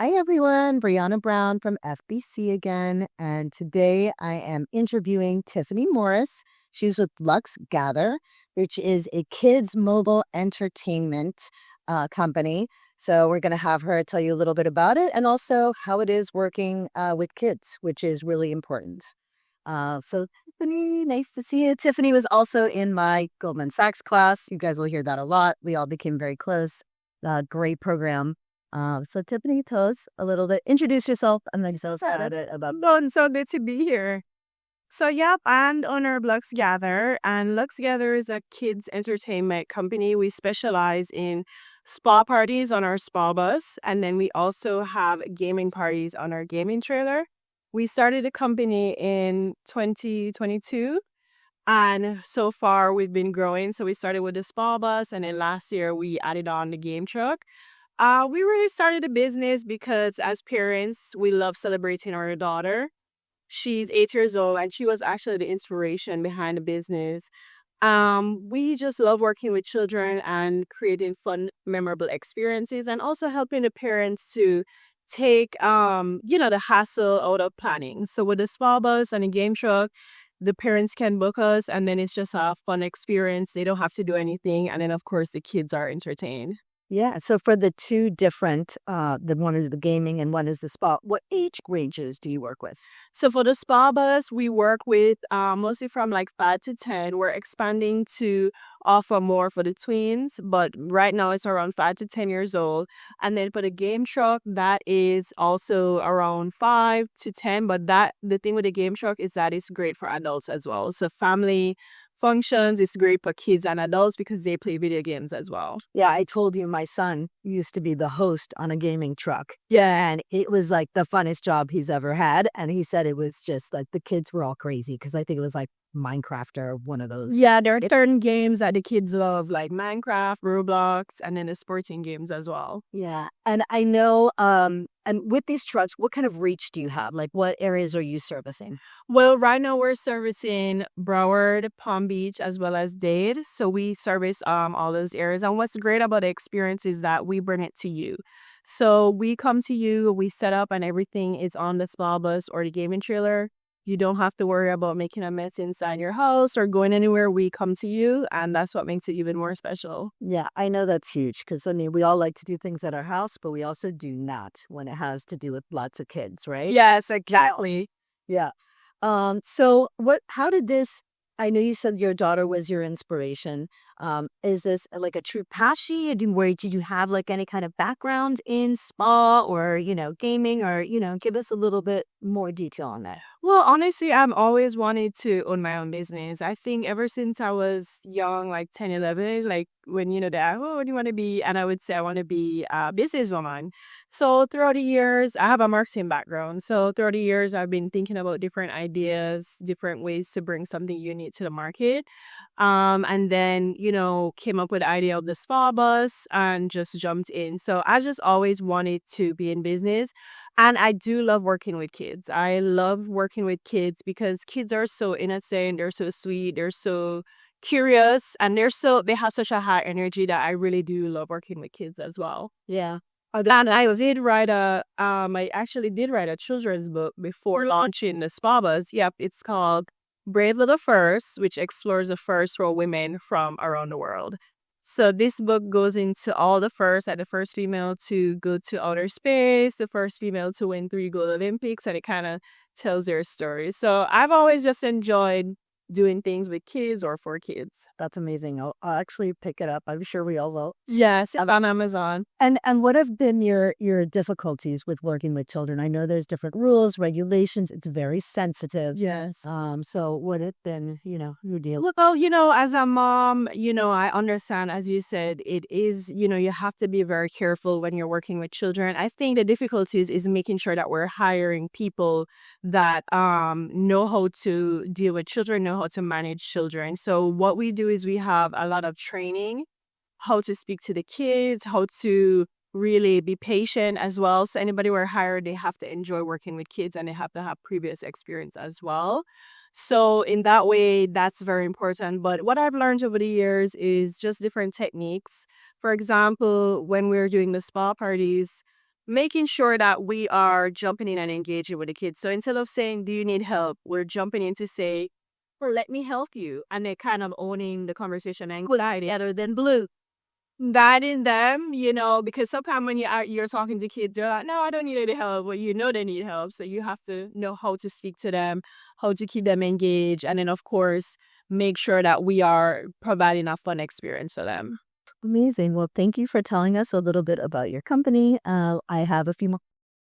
Hi everyone, Brianna Brown from FBC again, and today I am interviewing Tiffany Morris. She's with Luxe Gather, which is a kids mobile entertainment company. So we're going to have her tell you a little bit about it and also how it is working with kids, which is really important. So Tiffany, nice to see you. Tiffany was also in my Goldman Sachs class. You guys will hear that a lot. We all became very close. Great program. So Tiffany, tell us a little bit. Introduce yourself and then tell us a little bit about. Don, so good to be here. So, yep, I'm the owner of Luxe Gather, and Luxe Gather is a kids entertainment company. We specialize in spa parties on our spa bus, and then we also have gaming parties on our gaming trailer. We started the company in 2022, and so far we've been growing. So we started with the spa bus, and then last year we added on the game truck. We really started the business because as parents, we love celebrating our daughter. She's 8 years old, and she was actually the inspiration behind the business. We just love working with children and creating fun, memorable experiences, and also helping the parents to take, the hassle out of planning. So with the spa bus and the game truck, the parents can book us, and then it's just a fun experience. They don't have to do anything, and then of course the kids are entertained. Yeah. So for the two different, the one is the gaming and one is the spa. What age ranges do you work with? So for the spa bus, we work with mostly from like 5 to 10. We're expanding to offer more for the tweens, but right now it's around 5 to 10 years old. And then for the game truck, that is also around 5 to 10. But the thing with the game truck is that it's great for adults as well. So family functions is great for kids and adults because they play video games as well. Yeah, I told you my son used to be the host on a gaming truck. Yeah. And it was like the funnest job he's ever had. And he said it was just like the kids were all crazy because I think it was like Minecraft or one of those. Yeah, there are certain games that the kids love, like Minecraft, Roblox, and then the sporting games as well. Yeah. And I know, and with these trucks, what kind of reach do you have? Like what areas are you servicing? Well, right now we're servicing Broward, Palm Beach, as well as Dade. So we service all those areas. And what's great about the experience is that we bring it to you. So we come to you, we set up, and everything is on the small bus or the gaming trailer. You don't have to worry about making a mess inside your house or going anywhere. We come to you, and that's what makes it even more special. Yeah, I know that's huge because I mean, we all like to do things at our house, but we also do not when it has to do with lots of kids, right? Yes, exactly. Yeah. So how did this, I know you said your daughter was your inspiration. Is this like a true passion? Did you have like any kind of background in spa or, gaming or, give us a little bit more detail on that? Well, honestly, I've always wanted to own my own business. I think ever since I was young, like 10, 11, like when, what do you want to be? And I would say I want to be a businesswoman. So throughout the years, I have a marketing background. So throughout the years, I've been thinking about different ideas, different ways to bring something unique to the market. And then, came up with the idea of the spa bus and just jumped in. So I just always wanted to be in business. And I do love working with kids. I love working with kids because kids are so innocent, they're so sweet, they're so curious, and they have such a high energy that I really do love working with kids as well. Yeah. And I actually did write a children's book before launching the spa bus. Yep, it's called Brave Little First, which explores the first for women from around the world. So this book goes into all the first, like the first female to go to outer space, the first female to win 3 gold Olympics, and it kind of tells their story. So I've always just enjoyed doing things with kids or for kids. That's amazing. I'll actually pick it up. I'm sure we all will. Yes, on Amazon. And what have been your difficulties with working with children? I know there's different rules, regulations. It's very sensitive. Yes. So what have been, your deal? Well, as a mom, I understand, as you said, it is, you have to be very careful when you're working with children. I think the difficulties is making sure that we're hiring people that know how to deal with children, know how to manage children. So what we do is we have a lot of training, how to speak to the kids, how to really be patient as well. So anybody we're hired, they have to enjoy working with kids and they have to have previous experience as well. So in that way, that's very important. But what I've learned over the years is just different techniques. For example, when we're doing the spa parties, making sure that we are jumping in and engaging with the kids. So instead of saying, do you need help? We're jumping in to say, well, let me help you. And they're kind of owning the conversation and good idea other than blue. That in them, because sometimes when you're talking to kids, they're like, no, I don't need any help. Well, they need help. So you have to know how to speak to them, how to keep them engaged. And then, of course, make sure that we are providing a fun experience for them. Amazing. Well, thank you for telling us a little bit about your company. I have a few more